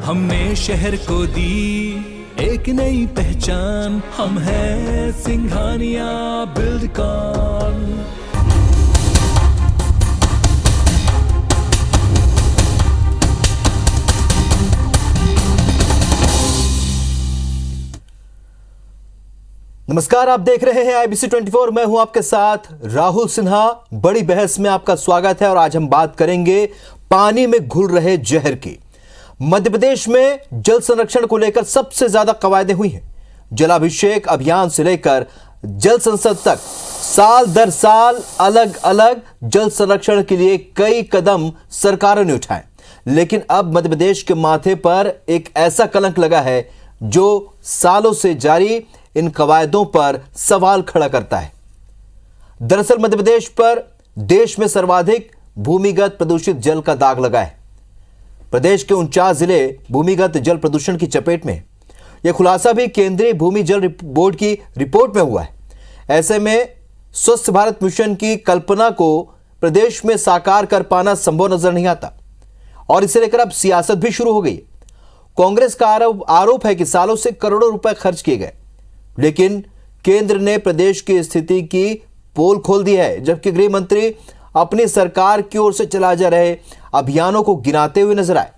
हमने शहर को दी एक नई पहचान, हम हैं सिंघानिया बिल्डकॉन। नमस्कार, आप देख रहे हैं IBC 24। मैं हूं आपके साथ राहुल सिन्हा। बड़ी बहस में आपका स्वागत है और आज हम बात करेंगे पानी में घुल रहे जहर की। मध्य प्रदेश में जल संरक्षण को लेकर सबसे ज्यादा कवायदें हुई हैं। जलाभिषेक अभियान से लेकर जल संसद तक साल दर साल अलग अलग जल संरक्षण के लिए कई कदम सरकारों ने उठाए, लेकिन अब मध्य प्रदेश के माथे पर एक ऐसा कलंक लगा है जो सालों से जारी इन कवायदों पर सवाल खड़ा करता है। दरअसल मध्य प्रदेश पर देश में सर्वाधिक भूमिगत प्रदूषित जल का दाग लगा है। प्रदेश के 49 जिले भूमिगत जल प्रदूषण की चपेट में हैं। यह खुलासा भी केंद्रीय भूमि जल बोर्ड की रिपोर्ट में हुआ है। ऐसे में स्वच्छ भारत मिशन की कल्पना को प्रदेश में साकार कर पाना संभव नजर नहीं आता और इसे लेकर अब सियासत भी शुरू हो गई है। कांग्रेस का आरोप है कि सालों से करोड़ों रुपए खर्च किए गए, लेकिन केंद्र ने प्रदेश की स्थिति की पोल खोल दी है, जबकि गृह मंत्री अपनी सरकार की ओर से चला जा रहे अभियानों को गिनाते हुए नजर आए।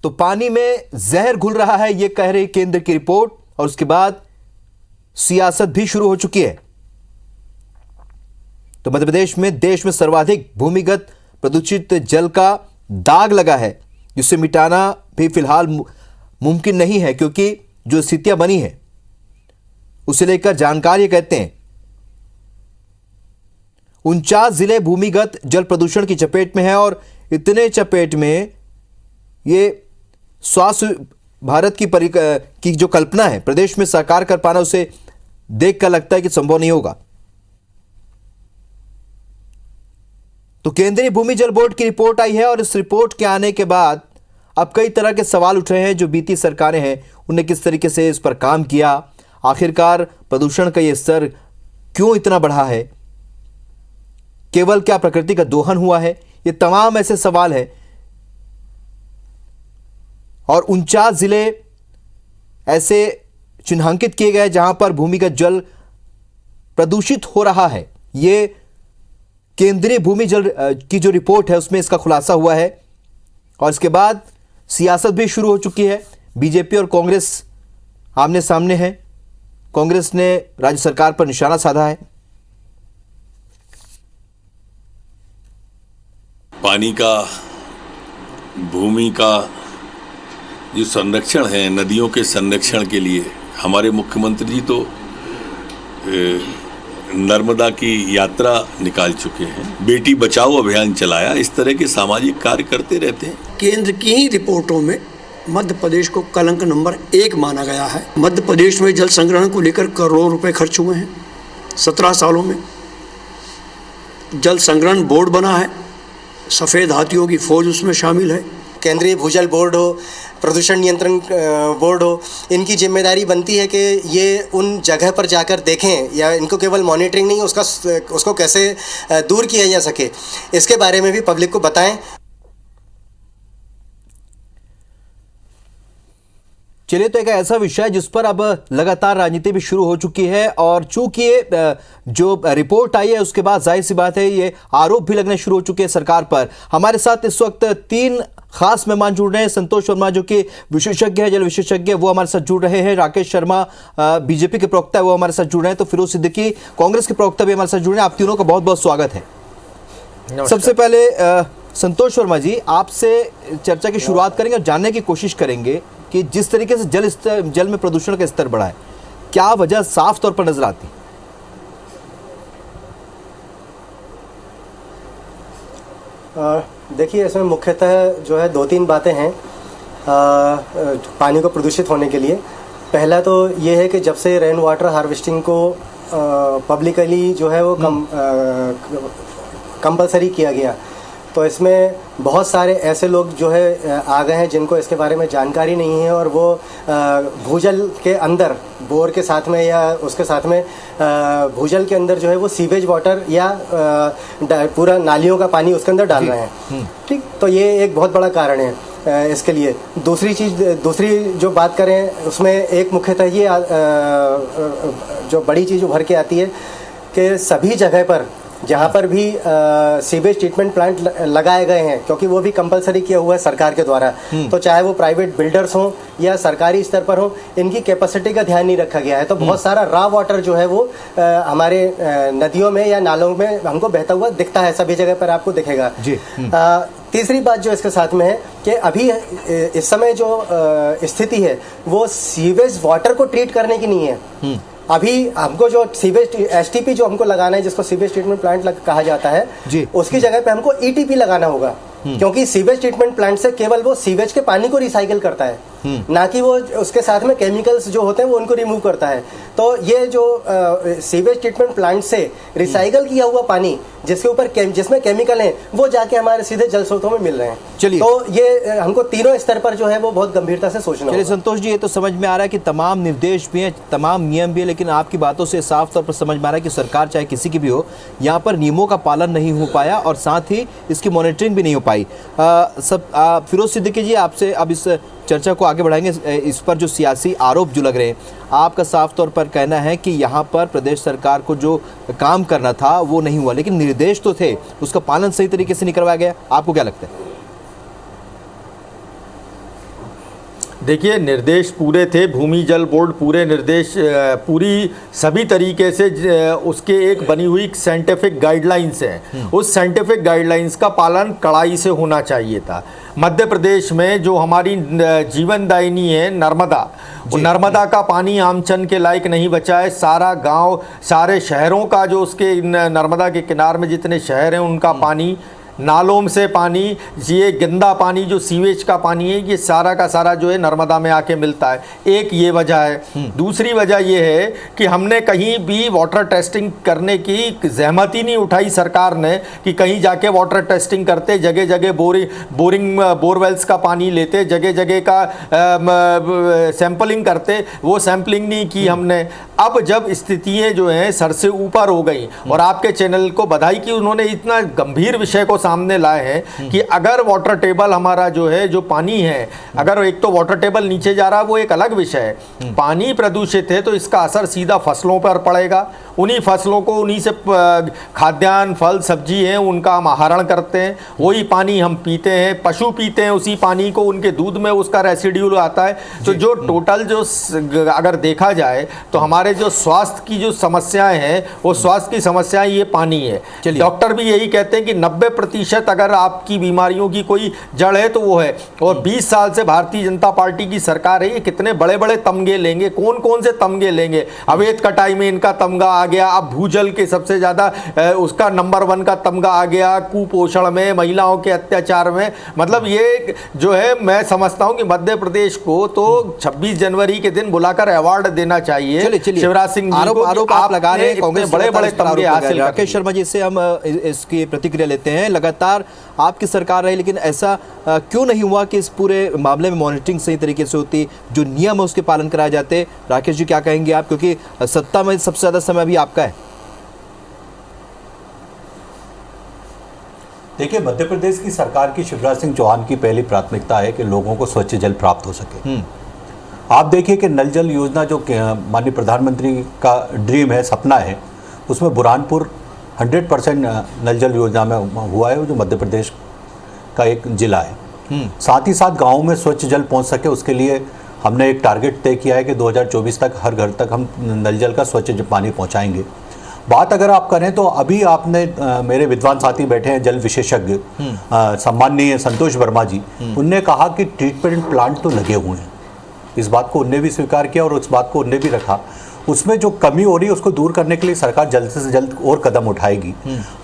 तो पानी में जहर घुल रहा है, यह कह रही केंद्र की रिपोर्ट, और उसके बाद सियासत भी शुरू हो चुकी है। तो मध्य प्रदेश में देश में सर्वाधिक भूमिगत प्रदूषित जल का दाग लगा है, जिसे मिटाना भी फिलहाल मुमकिन नहीं है, क्योंकि जो स्थितियां बनी है उसे लेकर जानकारी कहते हैं 49 जिले भूमिगत जल प्रदूषण की चपेट में है और इतने चपेट में ये स्वास्थ्य भारत की जो कल्पना है प्रदेश में साकार कर पाना, उसे देखकर लगता है कि संभव नहीं होगा। तो केंद्रीय भूमि जल बोर्ड की रिपोर्ट आई है और इस रिपोर्ट के आने के बाद अब कई तरह के सवाल उठ रहे हैं। जो बीती सरकारें हैं उन्हें किस तरीके से इस पर काम किया, आखिरकार प्रदूषण का ये स्तर क्यों इतना बढ़ा है, केवल क्या प्रकृति का दोहन हुआ है, ये तमाम ऐसे सवाल हैं। और 49 जिले ऐसे चिन्हांकित किए गए जहां पर भूमिगत जल प्रदूषित हो रहा है। ये केंद्रीय भूमि जल की जो रिपोर्ट है उसमें इसका खुलासा हुआ है और इसके बाद सियासत भी शुरू हो चुकी है। बीजेपी और कांग्रेस आमने सामने है। कांग्रेस ने राज्य सरकार पर निशाना साधा है। पानी का, भूमि का जो संरक्षण है, नदियों के संरक्षण के लिए हमारे मुख्यमंत्री जी तो नर्मदा की यात्रा निकाल चुके हैं, बेटी बचाओ अभियान चलाया, इस तरह के सामाजिक कार्य करते रहते हैं। केंद्र की ही रिपोर्टों में मध्य प्रदेश को कलंक नंबर 1 माना गया है। मध्य प्रदेश में जल संग्रहण को लेकर करोड़ों रुपए खर्च हुए हैं 17 सालों में। जल संग्रहण बोर्ड बना है, सफ़ेद हाथियों की फौज उसमें शामिल है। केंद्रीय भूजल बोर्ड हो, प्रदूषण नियंत्रण बोर्ड हो, इनकी जिम्मेदारी बनती है कि ये उन जगह पर जाकर देखें, या इनको केवल मॉनिटरिंग नहीं, उसको कैसे दूर किया जा सके, इसके बारे में भी पब्लिक को बताएं। चलिए, तो एक ऐसा विषय जिस पर अब लगातार राजनीति भी शुरू हो चुकी है और चूंकि जो रिपोर्ट आई है उसके बाद जाहिर सी बात है ये आरोप भी लगने शुरू हो चुके हैं सरकार पर। हमारे साथ इस वक्त 3 खास मेहमान जुड़ रहे हैं। संतोष शर्मा जो कि विशेषज्ञ है, जल विशेषज्ञ, वो हमारे साथ जुड़ रहे हैं। राकेश शर्मा बीजेपी के प्रवक्ता है, वो हमारे साथ जुड़ रहे हैं। तो फिरोज सिद्दीकी कांग्रेस के प्रवक्ता भी हमारे साथ जुड़ रहे हैं। आप तीनों का बहुत बहुत स्वागत है। सबसे पहले संतोष शर्मा जी, आपसे चर्चा की शुरुआत करेंगे और जानने की कोशिश करेंगे कि जिस तरीके से जल में प्रदूषण का स्तर बढ़ा है, क्या वजह साफ तौर पर नजर आती? देखिए, इसमें मुख्यतः जो है 2-3 बातें हैं पानी को प्रदूषित होने के लिए। पहला तो ये है कि जब से रेन वाटर हार्वेस्टिंग को पब्लिकली जो है वो कंपलसरी किया गया, तो इसमें बहुत सारे ऐसे लोग जो है आ गए हैं जिनको इसके बारे में जानकारी नहीं है, और वो भूजल के अंदर बोर के साथ में या उसके साथ में भूजल के अंदर जो है वो सीवेज वाटर या पूरा नालियों का पानी उसके अंदर डाल रहे हैं। ठीक, तो ये एक बहुत बड़ा कारण है इसके लिए। दूसरी जो बात करें उसमें एक मुख्यतः ये जो बड़ी चीज़ उभर के आती है कि सभी जगह पर जहाँ पर भी सीवेज ट्रीटमेंट प्लांट लगाए गए हैं, क्योंकि वो भी कंपलसरी किया हुआ है सरकार के द्वारा, तो चाहे वो प्राइवेट बिल्डर्स हों या सरकारी स्तर पर हो, इनकी कैपेसिटी का ध्यान नहीं रखा गया है। तो बहुत सारा रॉ वाटर जो है वो हमारे नदियों में या नालों में हमको बहता हुआ दिखता है, सभी जगह पर आपको दिखेगा जी। तीसरी बात जो इसके साथ में है कि अभी इस समय जो स्थिति है वो सीवेज वाटर को ट्रीट करने की नहीं है। अभी हमको जो सीवेज एसटीपी जो हमको लगाना है, जिसको सीवेज ट्रीटमेंट प्लांट कहा जाता है जी, उसकी जगह पे हमको ईटीपी लगाना होगा, क्योंकि सीवेज ट्रीटमेंट प्लांट से केवल वो सीवेज के पानी को रिसाइकिल करता है, ना कि वो उसके साथ में केमिकल्स जो होते हैं वो उनको रिमूव करता है। तो ये जो सीवेज ट्रीटमेंट प्लांट से रिसाइकिल किया हुआ पानी जिसके ऊपर जिसमें केमिकल हैं वो जाके हमारे सीधे जल स्रोतों में मिल रहे हैं। चलिए, तो ये हमको तीनों स्तर पर जो है वो बहुत गंभीरता से सोचना होगा। संतोष जी, ये तो समझ में आ रहा है कि तमाम निर्देश भी हैं, तमाम नियम भी है, लेकिन आपकी बातों से साफ तौर पर समझ में आ रहा है कि सरकार चाहे किसी की भी हो, यहाँ पर नियमों का पालन नहीं हो पाया और साथ ही इसकी मॉनिटरिंग भी नहीं हो पाई। फिरोज सिद्दीकी जी, आपसे अब इस चर्चा को आगे बढ़ाएंगे। इस पर जो सियासी आरोप जो लग रहे हैं, आपका साफ तौर पर कहना है कि यहाँ पर प्रदेश सरकार को जो काम करना था वो नहीं हुआ, लेकिन निर्देश तो थे, उसका पालन सही तरीके से नहीं करवाया गया। आपको क्या लगता है? देखिए, निर्देश पूरे थे, भूमि जल बोर्ड पूरे निर्देश पूरी सभी तरीके से उसके एक बनी हुई साइंटिफिक गाइडलाइंस है, उस साइंटिफिक गाइडलाइंस का पालन कड़ाई से होना चाहिए था। मध्य प्रदेश में जो हमारी जीवनदायिनी है नर्मदा, नर्मदा का पानी आमचन के लायक नहीं बचा है। सारा गांव, सारे शहरों का जो उसके नर्मदा के किनारे में जितने शहर हैं उनका पानी, नालों से पानी, ये गंदा पानी जो सीवेज का पानी है, ये सारा का सारा जो है नर्मदा में आके मिलता है। एक ये वजह है। दूसरी वजह ये है कि हमने कहीं भी वाटर टेस्टिंग करने की जहमत ही नहीं उठाई सरकार ने कि कहीं जाके वाटर टेस्टिंग करते, जगह जगह बोरवेल्स का पानी लेते, जगह जगह का सैंपलिंग करते, वो सैंपलिंग नहीं की हमने। अब जब स्थितियाँ जो हैं सर से ऊपर हो गई, और आपके चैनल को बधाई कि उन्होंने इतना गंभीर विषय को सामने लाए हैं कि अगर वाटर टेबल हमारा जो है, जो पानी है, अगर एक तो वाटर टेबल नीचे जा रहा है वो एक अलग विषय है, पानी प्रदूषित है तो इसका असर सीधा फसलों पर पड़ेगा। उन्हीं फसलों को, उन्हीं से खाद्यान्न, फल, सब्जी हैं, उनका हम आहरण करते हैं, वही पानी हम पीते हैं, पशु पीते हैं उसी पानी को, उनके दूध में उसका रेसिड्यू आता है। तो जो टोटल जो अगर देखा जाए तो हमारे जो स्वास्थ्य की जो समस्याएं हैं, वो स्वास्थ्य की समस्याएं ये पानी है। डॉक्टर भी यही कहते हैं कि 90% अगर आपकी बीमारियों की कोई जड़ है तो वो है। और 20 साल से भारतीय जनता पार्टी की सरकार है, ये कितने बड़े बड़े तमगे लेंगे, कौन कौन से तमगे लेंगे। अवैध कटाई में इनका तमगा आ गया, अब भूजल के सबसे ज्यादा उसका नंबर 1 का तमगा आ गया, कुपोषण में, महिलाओं के अत्याचार में। मतलब ये जो है, मैं समझता हूं कि मध्य प्रदेश को तो 26 जनवरी के दिन बुलाकर अवार्ड देना चाहिए। शिवराज सिंह जी को आरोप आप लगा रहे हैं, कांग्रेस बड़े बड़े तमगे हासिल। राकेश शर्मा जी से हम इसकी प्रतिक्रिया लेते हैं। लगातार आपकी सरकार रही, लेकिन ऐसा क्यों नहीं हुआ कि इस पूरे मामले में मॉनिटरिंग सही तरीके से होती, जो नियम है उसके पालन कराए जाते? राकेश जी, क्या कहेंगे आप, क्योंकि सत्ता में सबसे ज्यादा समय अभी आपका है। देखिए, मध्य प्रदेश की सरकार की, शिवराज सिंह चौहान की पहली प्राथमिकता है कि लोगों को स्वच्छ जल प्राप्त हो सके। आप देखिए कि नल जल योजना जो माननीय प्रधानमंत्री का ड्रीम है, सपना है, उसमें बुरहानपुर 100% नल जल योजना में हुआ है, जो मध्य प्रदेश का एक जिला है। साथ ही साथ गाँव में स्वच्छ जल पहुँच सके, उसके लिए हमने एक टारगेट तय किया है कि 2024 तक हर घर तक हम नल जल का स्वच्छ पानी पहुँचाएंगे। बात अगर आप करें तो अभी आपने मेरे विद्वान साथी बैठे हैं, जल विशेषज्ञ सम्माननीय संतोष वर्मा जी, उनने कहा कि ट्रीटमेंट प्लांट तो लगे हुए हैं। इस बात को उनने भी स्वीकार किया और उस बात को उनने भी रखा। उसमें जो कमी हो रही है उसको दूर करने के लिए सरकार जल्द से जल्द और कदम उठाएगी।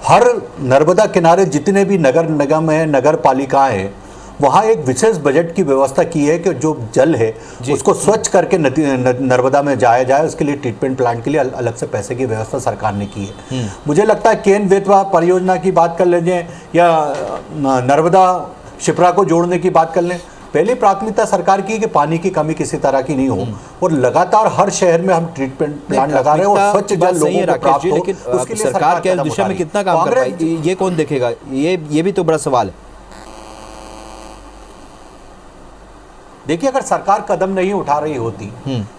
हर नर्मदा किनारे जितने भी नगर निगम है, नगर पालिकाएं हैं, वहाँ एक विशेष बजट की व्यवस्था की है कि जो जल है उसको स्वच्छ करके नर्मदा में जाया जाए, उसके लिए ट्रीटमेंट प्लांट के लिए अलग से पैसे की व्यवस्था सरकार ने की है। मुझे लगता है केन बेतवा परियोजना की बात कर लीजिए या नर्मदा शिप्रा को जोड़ने की बात कर लें, पहली प्राथमिकता सरकार की है कि पानी की कमी किसी तरह की नहीं हो और लगातार हर शहर में हम ट्रीटमेंट प्लांट लगा रहे हैं और स्वच्छ जल लोगों को प्राप्त हो। लेकिन उसके लिए सरकार के दिशा में कितना काम कर पाई, ये कौन देखेगा? ये भी तो बड़ा सवाल है। देखिए, अगर सरकार कदम नहीं उठा रही होती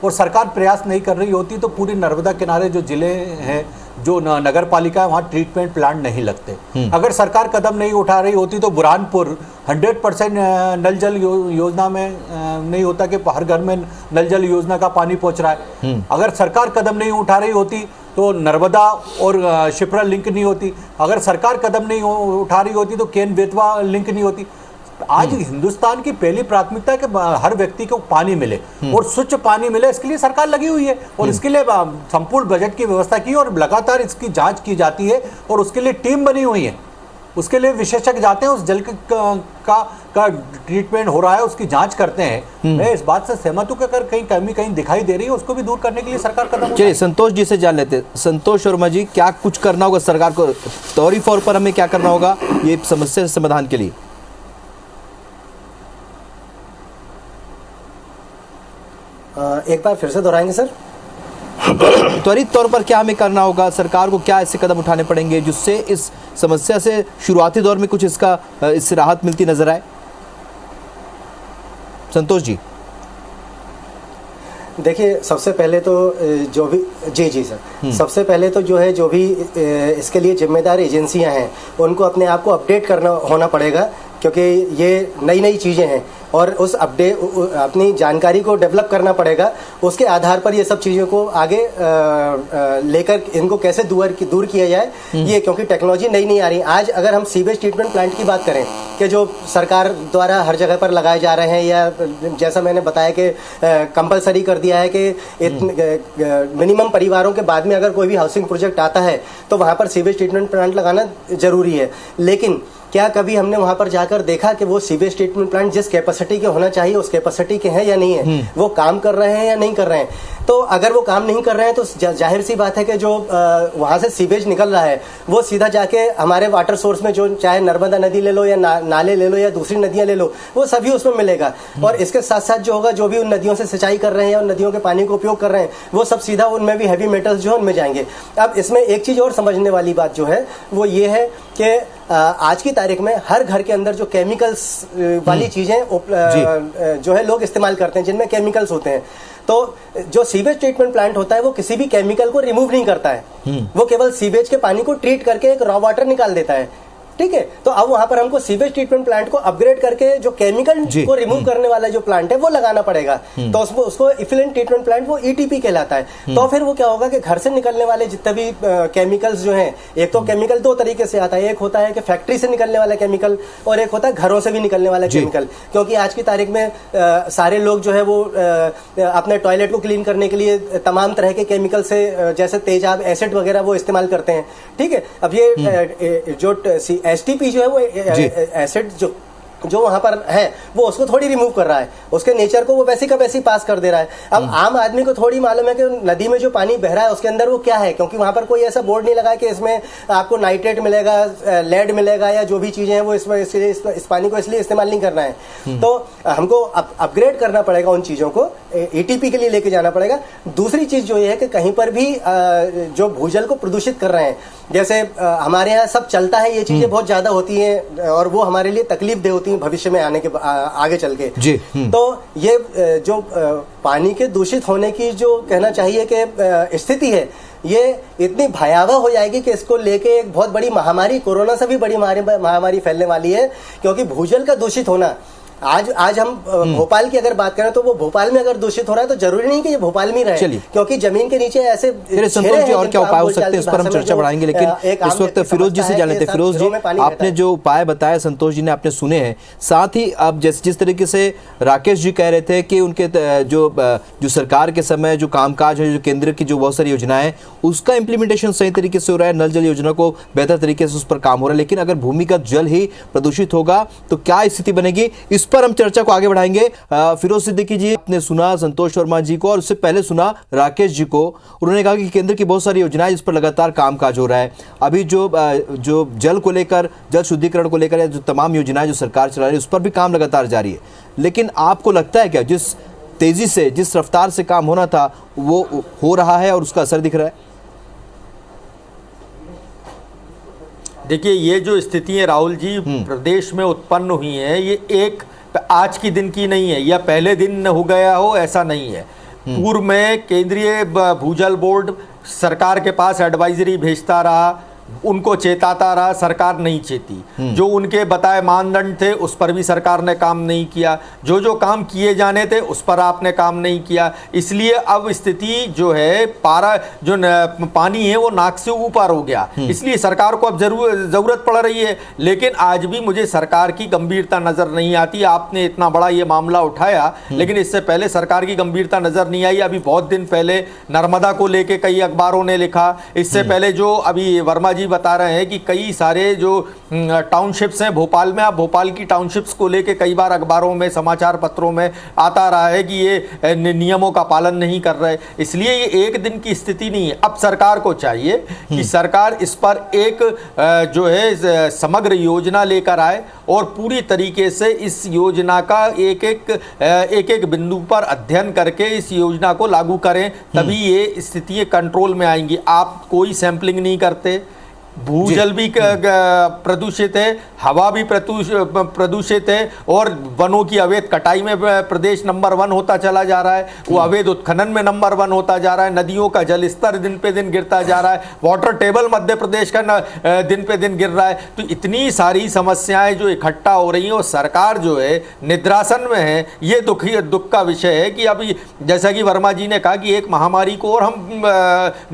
और सरकार प्रयास नहीं कर रही होती तो पूरी नर्मदा किनारे जो जिले हैं, जो नगर पालिका है, वहाँ ट्रीटमेंट प्लांट नहीं लगते। अगर सरकार कदम नहीं उठा रही होती तो बुरहानपुर 100% नल जल योजना में नहीं होता कि हर घर में नल जल योजना का पानी पहुँच रहा है। अगर सरकार कदम नहीं उठा रही होती तो नर्मदा और शिप्रा लिंक नहीं होती। अगर सरकार कदम नहीं उठा रही होती तो केन बेतवा लिंक नहीं होती। आज हिंदुस्तान की पहली प्राथमिकता है कि हर व्यक्ति को पानी मिले और स्वच्छ पानी मिले, इसके लिए सरकार लगी हुई है और इसके लिए संपूर्ण बजट की व्यवस्था की और लगातार इसकी जांच की जाती है और उसके लिए टीम बनी हुई है। उसके लिए विशेषज्ञ जाते हैं, उस जल का ट्रीटमेंट हो रहा है उसकी जांच करते हैं। मैं इस बात से सहमत हूं कि अगर कहीं कमी कहीं दिखाई दे रही है उसको भी दूर करने के लिए सरकार कदम। चलिए संतोष जी से जान लेते हैं। संतोष शर्मा जी, क्या कुछ करना होगा सरकार को, तौरी तौर पर हमें क्या करना होगा ये समस्या समाधान के लिए? एक बार फिर से दोहराएंगे सर? त्वरित तौर पर क्या हमें करना होगा, सरकार को क्या ऐसे कदम उठाने पड़ेंगे जिससे इस समस्या से शुरुआती दौर में कुछ इससे राहत मिलती नजर आए? संतोष जी। देखिए, सबसे पहले तो जो भी जी सर, सबसे पहले तो जो है, जो भी इसके लिए जिम्मेदार एजेंसियां हैं उनको अपने आप को अपडेट करना होना पड़ेगा, क्योंकि ये नई चीज़ें हैं और उस अपनी जानकारी को डेवलप करना पड़ेगा। उसके आधार पर ये सब चीज़ों को आगे लेकर इनको कैसे दूर किया जाए, ये क्योंकि टेक्नोलॉजी नई आ रही। आज अगर हम सीवेज ट्रीटमेंट प्लांट की बात करें कि जो सरकार द्वारा हर जगह पर लगाए जा रहे हैं, या जैसा मैंने बताया कि कंपलसरी कर दिया है कि मिनिमम परिवारों के बाद में अगर कोई भी हाउसिंग प्रोजेक्ट आता है तो वहाँ पर सीवेज ट्रीटमेंट प्लांट लगाना जरूरी है। लेकिन क्या कभी हमने वहां पर जाकर देखा कि वो सीवेज ट्रीटमेंट प्लांट जिस कैपेसिटी के होना चाहिए उस कैपेसिटी के हैं या नहीं है, वो काम कर रहे हैं या नहीं कर रहे हैं? तो अगर वो काम नहीं कर रहे हैं तो जाहिर सी बात है कि जो वहां से सीवेज निकल रहा है वो सीधा जाके हमारे वाटर सोर्स में, जो चाहे नर्मदा नदी ले लो या नाले ले लो या दूसरी नदियां ले लो, वो सभी उसमें मिलेगा। और इसके साथ साथ जो होगा, जो भी उन नदियों से सिंचाई कर रहे हैं और नदियों के पानी को उपयोग कर रहे हैं, वो सब सीधा उनमें भी हैवी मेटल्स जो है उनमें जाएंगे। अब इसमें एक चीज और समझने वाली बात जो है वो ये है कि आज की तारीख में हर घर के अंदर जो केमिकल्स वाली चीजें जो है लोग इस्तेमाल करते हैं, जिनमें केमिकल्स होते हैं। तो जो सीवेज ट्रीटमेंट प्लांट होता है वो किसी भी केमिकल को रिमूव नहीं करता है, वो केवल सीवेज के पानी को ट्रीट करके एक रॉ वाटर निकाल देता है। ठीक है, तो अब वहां पर हमको सीवेज ट्रीटमेंट प्लांट को अपग्रेड करके जो केमिकल को रिमूव करने वाला जो प्लांट है वो लगाना पड़ेगा। तो उसको इफिलेंट ट्रीटमेंट प्लांट, वो ईटीपी कहलाता है। तो फिर वो क्या होगा कि घर से निकलने वाले जितने भी केमिकल्स जो हैं, एक तो केमिकल दो तरीके से आता है, एक होता है कि फैक्ट्री से निकलने वाला केमिकल और एक होता है घरों से भी निकलने वाला केमिकल। क्योंकि आज की तारीख में सारे लोग जो है वो अपने टॉयलेट को क्लीन करने के लिए तमाम तरह के केमिकल से, जैसे तेजाब, एसिड वगैरह वो इस्तेमाल करते हैं। ठीक है, अब ये जो एसटीपी जो है वो एसिड जो वहां पर है वो उसको थोड़ी रिमूव कर रहा है, उसके नेचर को वो वैसी का वैसी पास कर दे रहा है। अब आम आदमी को थोड़ी मालूम है कि नदी में जो पानी बह रहा है उसके अंदर वो क्या है, क्योंकि वहां पर कोई ऐसा बोर्ड नहीं लगा कि इसमें आपको नाइट्रेट मिलेगा, लेड मिलेगा या जो भी चीजें हैं वो इसमें इस पानी को इसलिए इस्तेमाल नहीं करना है। तो हमको अपग्रेड करना पड़ेगा उन चीजों को, ईटीपी के लिए लेके जाना पड़ेगा। दूसरी चीज जो ये है कि कहीं पर भी जो भूजल को प्रदूषित कर रहे हैं, जैसे हमारे यहाँ सब चलता है, ये चीजें बहुत ज्यादा होती हैं और वो हमारे लिए तकलीफ दे होती हैं भविष्य में आने के आगे चल के। तो ये जो पानी के दूषित होने की जो कहना चाहिए कि स्थिति है, ये इतनी भयावह हो जाएगी कि इसको लेके एक बहुत बड़ी महामारी, कोरोना से भी बड़ी महामारी फैलने वाली है। क्योंकि भूजल का दूषित होना आज हम भोपाल की अगर बात करें तो वो भोपाल में अगर दूषित हो रहा है तो जरूरी नहीं कि ये भोपाल में ही रहे, क्योंकि जमीन के नीचे ऐसे संतोष जी और क्या उपाय हो सकते हैं इस पर हम चर्चा बढ़ाएंगे, लेकिन इस वक्त फिरोज जी से जान लेते हैं। फिरोज जी, आपने जो उपाय बताया संतोष जी ने आपने सुने हैं, साथ ही अब जिस तरीके से राकेश जी कह रहे थे कि उनके जो सरकार के समय जो कामकाज है, जो केंद्र की जो बहुत सारी योजनाएं हैं उसका इंप्लीमेंटेशन सही तरीके से हो रहा है, नल जल योजना को बेहतर तरीके से उस पर काम हो रहा है, लेकिन अगर भूमिगत जल ही प्रदूषित होगा तो क्या स्थिति बनेगी, इस पर हम चर्चा को आगे बढ़ाएंगे। फिरोज सिद्दीकी जी, आपने सुना संतोष वर्मा जी को और उससे पहले सुना राकेश जी को। उन्होंने कहा कि केंद्र की बहुत सारी योजनाएं जिस पर लगातार कामकाज हो रहा है। अभी जो जल को लेकर, जल शुद्धिकरण को लेकर जो तमाम योजनाएं जो सरकार चला रही है उस पर भी काम लगातार जारी है, लेकिन आपको लगता है क्या जिस तेजी से, जिस रफ्तार से काम होना था वो हो रहा है और उसका असर दिख रहा है? देखिए, ये जो स्थितियां राहुल जी प्रदेश में उत्पन्न हुई हैं, ये एक आज की दिन की नहीं है या पहले दिन हो गया हो, ऐसा नहीं है। पूर्व में केंद्रीय भूजल बोर्ड सरकार के पास एडवाइजरी भेजता रहा, उनको चेताता रहा, सरकार नहीं चेती। जो उनके बताए मानदंड थे उस पर भी सरकार ने काम नहीं किया, जो काम किए जाने थे उस पर आपने काम नहीं किया। इसलिए अब स्थिति जो है, पानी है वो नाक से ऊपर हो गया, इसलिए सरकार को अब जरूरत पड़ रही है। लेकिन आज भी मुझे सरकार की गंभीरता नजर नहीं आती। आपने इतना बड़ा ये मामला उठाया, लेकिन इससे पहले सरकार की गंभीरता नजर नहीं आई। अभी बहुत दिन पहले नर्मदा को लेके कई अखबारों ने लिखा, इससे पहले जो अभी वर्मा जी बता रहे हैं कि कई सारे जो टाउनशिप्स हैं भोपाल में, आप भोपाल की टाउनशिप्स को लेके कई बार अखबारों में, समाचार पत्रों में आता रहा है कि ये नियमों का पालन नहीं कर रहे। इसलिए ये एक दिन की स्थिति नहीं है। अब सरकार को चाहिए कि सरकार इस पर एक जो है समग्र योजना लेकर आए और पूरी तरीके से इस योजना का एक एक बिंदु पर अध्ययन करके इस योजना को लागू करें, तभी ये स्थितियां कंट्रोल में आएंगी। आप कोई सैंपलिंग नहीं करते, भूजल भी प्रदूषित है, हवा भी प्रदूषित है, और वनों की अवैध कटाई में प्रदेश नंबर 1 होता चला जा रहा है, वो अवैध उत्खनन में नंबर 1 होता जा रहा है, नदियों का जल स्तर दिन पे दिन गिरता जा रहा है, वाटर टेबल मध्य प्रदेश का दिन पे दिन गिर रहा है। तो इतनी सारी समस्याएं जो इकट्ठा हो रही हैं और सरकार जो है निद्रासन में है, ये दुख का विषय है कि अभी जैसा कि वर्मा जी ने कहा कि एक महामारी को और हम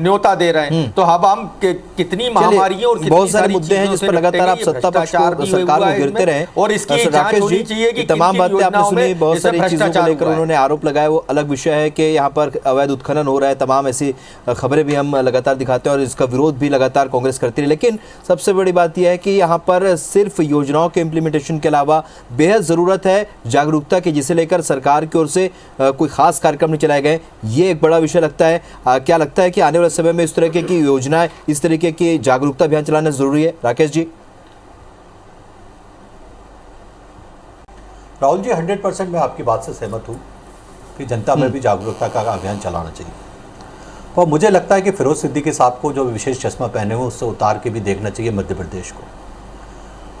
न्योता दे रहे हैं, तो अब हम कितनी महामारी और बहुत सारे मुद्दे हैं जिस पर लगातार आप सत्ता पक्ष को, सरकार को गिरते रहे और इसकी जांच होनी चाहिए कि तमाम बातें आपने सुनी, बहुत सारी चीजों को लेकर उन्होंने आरोप लगाया। वो अलग विषय है कि यहाँ पर अवैध उत्खनन हो रहा है, तमाम ऐसी खबरें भी हम लगातार दिखाते हैं और इसका विरोध भी लगातार कांग्रेस करती है। लेकिन सबसे बड़ी बात यह है कि यहाँ पर सिर्फ योजनाओं के इम्प्लीमेंटेशन के अलावा बेहद जरूरत है जागरूकता की, जिसे लेकर सरकार की ओर से कोई खास कार्यक्रम नहीं चलाए गए। ये एक बड़ा विषय लगता है। क्या लगता है कि आने वाले समय में इस तरह की योजनाएं, इस तरीके की जागरूकता अभियान चलाना जरूरी है? राकेश जी। राहुल जी, 100% मैं आपकी बात से सहमत हूँ कि जनता में भी जागरूकता का अभियान चलाना चाहिए, और मुझे लगता है कि फिरोज सिद्दीकी साहब को जो विशेष चश्मा पहने हुए उससे उतार के भी देखना चाहिए मध्य प्रदेश को।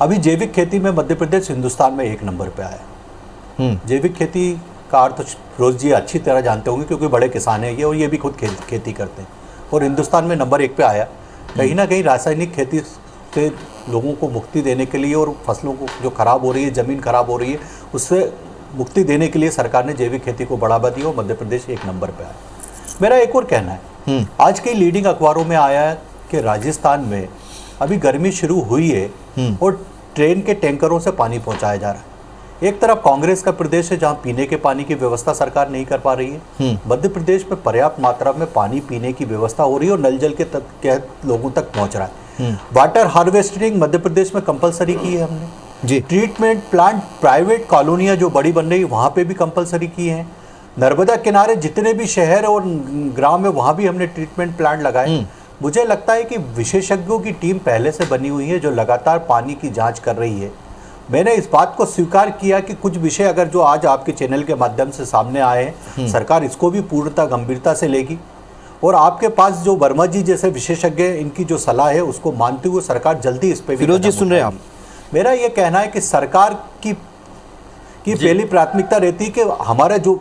अभी जैविक खेती में मध्य प्रदेश हिंदुस्तान में 1 नंबर पे आया। जैविक खेती का अर्थ फिरोज जी अच्छी तरह जानते होंगे, क्योंकि बड़े किसान हैं ये और ये भी खुद खेती करते हैं, और हिंदुस्तान में नंबर 1 पे आया। कहीं ना कहीं रासायनिक खेती से लोगों को मुक्ति देने के लिए और फसलों को जो खराब हो रही है, ज़मीन खराब हो रही है, उससे मुक्ति देने के लिए सरकार ने जैविक खेती को बढ़ावा दिया और मध्य प्रदेश 1 नंबर पे आया। मेरा एक और कहना है, आज कई लीडिंग अखबारों में आया है कि राजस्थान में अभी गर्मी शुरू हुई है और ट्रेन के टैंकरों से पानी पहुँचाया जा रहा है। एक तरफ कांग्रेस का प्रदेश है जहां पीने के पानी की व्यवस्था सरकार नहीं कर पा रही है, मध्य प्रदेश में पर्याप्त मात्रा में पानी पीने की व्यवस्था हो रही है और नल जल के लोगों तक पहुंच रहा है। वाटर हार्वेस्टिंग मध्य प्रदेश में कंपलसरी की है हमने जी। ट्रीटमेंट प्लांट प्राइवेट कॉलोनियां जो बड़ी बन रही है वहां पे भी कंपलसरी की है। नर्मदा किनारे जितने भी शहर और ग्राम है वहां भी हमने ट्रीटमेंट प्लांट लगाए। मुझे लगता है कि विशेषज्ञों की टीम पहले से बनी हुई है जो लगातार पानी की जाँच कर रही है। मैंने इस बात को स्वीकार किया कि कुछ विषय अगर जो आज आपके चैनल के माध्यम से सामने आए हैं, सरकार इसको भी पूर्णतः गंभीरता से लेगी, और आपके पास जो वर्मा जी जैसे विशेषज्ञ इनकी जो सलाह है उसको मानते हुए सरकार जल्दी इस पे भी फिरोज जी सुन रहे हैं आप? मेरा ये कहना है कि सरकार की पहली प्राथमिकता रहती है कि हमारा जो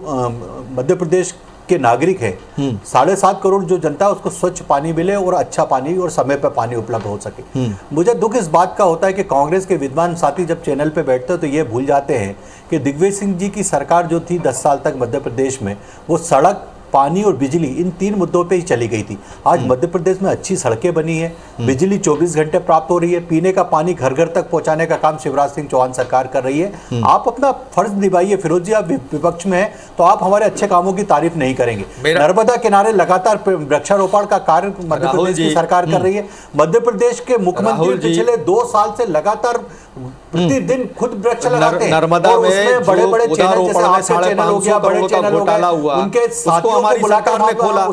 मध्य प्रदेश के नागरिक है, 7.5 करोड़ जो जनता है उसको स्वच्छ पानी मिले और अच्छा पानी और समय पर पानी उपलब्ध हो सके। मुझे दुख इस बात का होता है कि कांग्रेस के विद्वान साथी जब चैनल पे बैठते हैं तो ये भूल जाते हैं कि दिग्विजय सिंह जी की सरकार जो थी 10 साल तक मध्य प्रदेश में, वो सड़क, पानी और बिजली इन 3 मुद्दों पे ही चली गई थी। आज मध्य प्रदेश में अच्छी सड़कें बनी है, बिजली 24 घंटे प्राप्त हो रही है, पीने का पानी घर घर तक पहुंचाने का काम शिवराज सिंह चौहान सरकार कर रही है। आप अपना फर्ज निभाइए। फिरोज जी, आप विपक्ष में हैं तो आप हमारे अच्छे कामों की तारीफ नहीं करेंगे। नर्मदा किनारे लगातार वृक्षारोपण का कार्य मध्य प्रदेश की सरकार कर रही है। मध्य प्रदेश के मुख्यमंत्री पिछले 2 साल से लगातार प्रतिदिन खुद वृक्ष लगाते हैं। नर्मदा में बड़े बड़े चैनल जैसे आपका चैनल हो गया, बड़े चैनल हो गए, उनके साथियों हमारी सरकार ने खोला।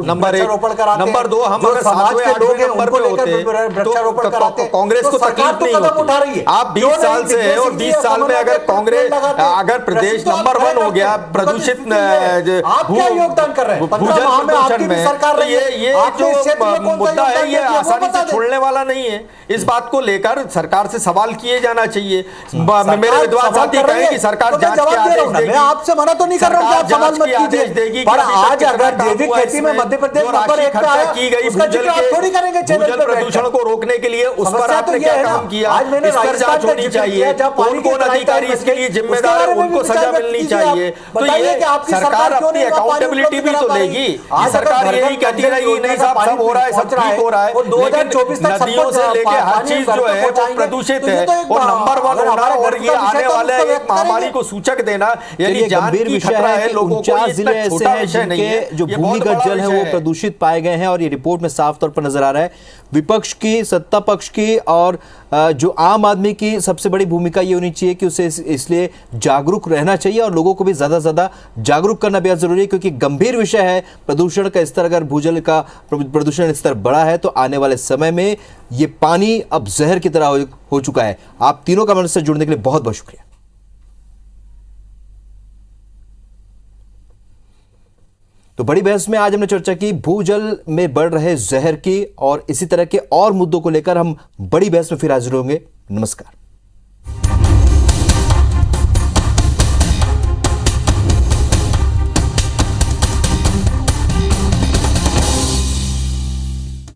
नंबर 1, नंबर 2, हम अगर समाज के लोग हैं उनको लेकर वृक्षारोपण कराते हैं, कांग्रेस को तकलीफ नहीं होती। आप 20 साल से है और 20 साल में अगर कांग्रेस, अगर प्रदेश नंबर 1 हो गया प्रदूषित आप क्या योगदान कर रहे हैं? 15 माह में आपकी भी सरकार रही है। ये जो मुद्दा है ये आसानी से छोड़ने वाला नहीं है। इस बात को लेकर सरकार से सवाल किए जाना चाहिए। मेरे विद्वान साथी कहें कि सरकार जांच के आदेश देगी। मैं आपसे मना तो नहीं कर रहा हूं कि आप सवाल मत कीजिए, पर आज अगर जैविक खेती में मध्य प्रदेश नंबर 1 पे आया, की गई उसका जिक्र आप थोड़ी करेंगे चैनल पे प्रदूषण को रोकने के लिए, उस पर आपने क्या काम किया, इस पर जांच होनी चाहिए। कौन अधिकारी इसके लिए जिम्मेदार है, उनको सजा मिलनी चाहिए। तो ये सरकार अपनी अकाउंटेबिलिटी भी तो लेगी। सरकार यही कहती रहेगी नहीं साहब सब हो रहा है, सब ठीक हो रहा है, 2024 तक नदियों से लेके हर चीज जो है वो प्रदूषित है। और नंबर 1 होना और ये आने वाले एक महामारी को सूचक देना, यानी जान गंभीर की विषय खतरा है है। लोगों को। 49 जिले ऐसे हैं जिनके जो भूमिगत जल है वो प्रदूषित पाए गए हैं और ये रिपोर्ट में साफ तौर पर नजर आ रहा है। विपक्ष की, सत्ता पक्ष की और जो आम आदमी की सबसे बड़ी भूमिका ये होनी चाहिए कि उसे इसलिए जागरूक रहना चाहिए और लोगों को भी ज्यादा से ज्यादा जागरूक करना बेहद जरूरी है, क्योंकि गंभीर विषय है प्रदूषण का स्तर। अगर भूजल का प्रदूषण स्तर बढ़ा है तो आने वाले समय में ये पानी अब जहर की तरह हो चुका है। आप तीनों का मन से जुड़ने के लिए बहुत बहुत शुक्रिया। तो बड़ी बहस में आज हमने चर्चा की भूजल में बढ़ रहे जहर की, और इसी तरह के और मुद्दों को लेकर हम बड़ी बहस में फिर हाजिर होंगे। नमस्कार।